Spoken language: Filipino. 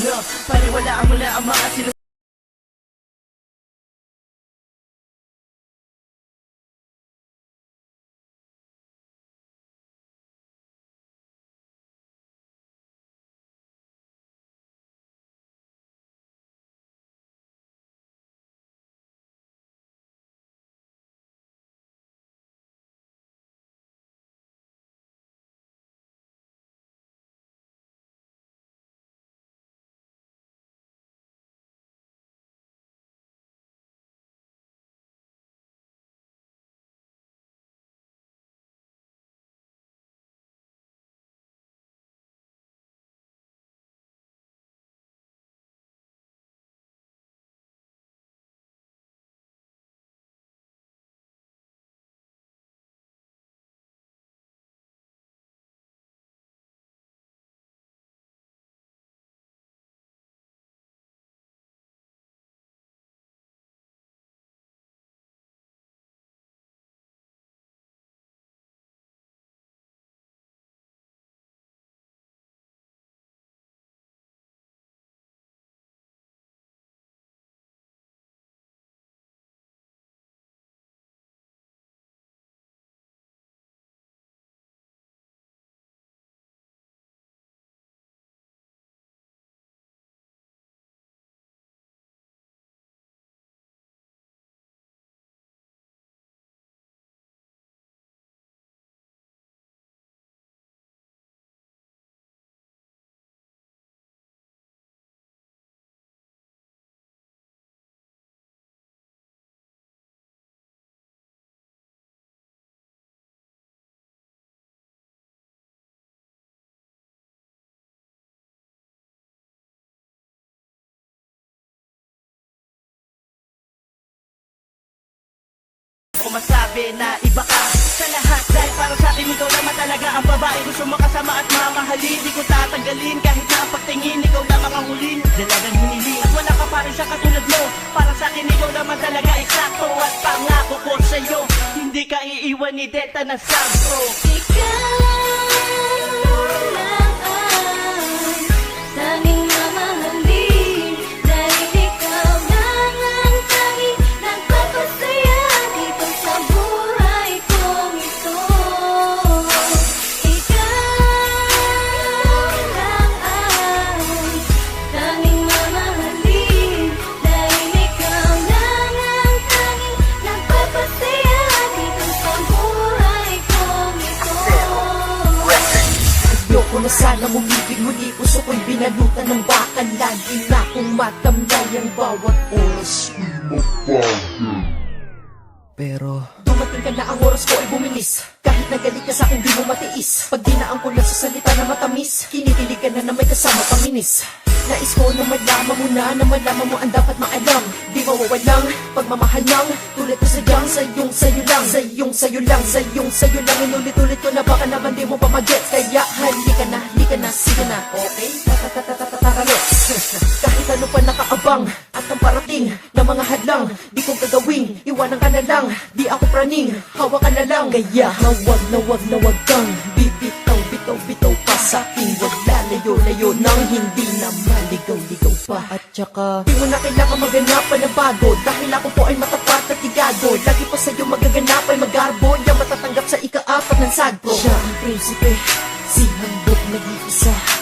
No, paniwalaan mo na ang mga masabi na iba ka sa lahat. Dahil para sa akin ikaw naman talaga ang babae gusto makasama at mamahalin. Di ko tatanggalin kahit na ang pagtingin ikaw lamang ang hulin. Dalagang hiniling at wala ka pa rin siya katulad mo. Para sa akin ikaw naman talaga eksakto. At pangako ko sa'yo hindi ka iiwan ni Delta na sabro. Ikaw lang ang tanging mamahalin. Dahil ikaw lang ang tanging nagpapasaya dito sa buhay kong ito. Ikaw lang ang tanging mamahalin. Dahil ikaw lang ang tanging nagpapasaya dito sa buhay kong ito. Ayoko na sana umibig muli, puso ko'y binalutan ng bakal. Lagi na akong matamlay ang bawat oras. Pero dumating ka na ang oras ko ay bumilis. Kahit nagalit ka sa'kin di mo matiis. Pag dinaan ko lang sa salita na matamis, kinikilig ka na may kasama paminis. Nais ko na malaman mo na malaman mo ang dapat maalam. Di mawawalang pagmamahal ng tulad ko sadyang sa'yo lang. Sa'yo lang inulit-ulit ko na baka naman di mo pa mag-gets. Kaya halika na, sige na, okay? Tara let's kahit ano pa nakaabang at ang parating na mga hadlang, di ko gagawing iwanan ka na lang. Di ako praning, hawak ka na lang. Kaya wag kang bitaw pa sa'kin. Wag lalayo-layo nang hindi na maligaw-ligaw pa. At saka di mo na kailangan maganapan ng bago, dahil ako po ay matapat at tigado. Lagi pa sa'yo magaganap ay magarbo, yung matatanggap sa ika-apat ng sagpo. Siya ang prinsipe, si handog nag-iisa.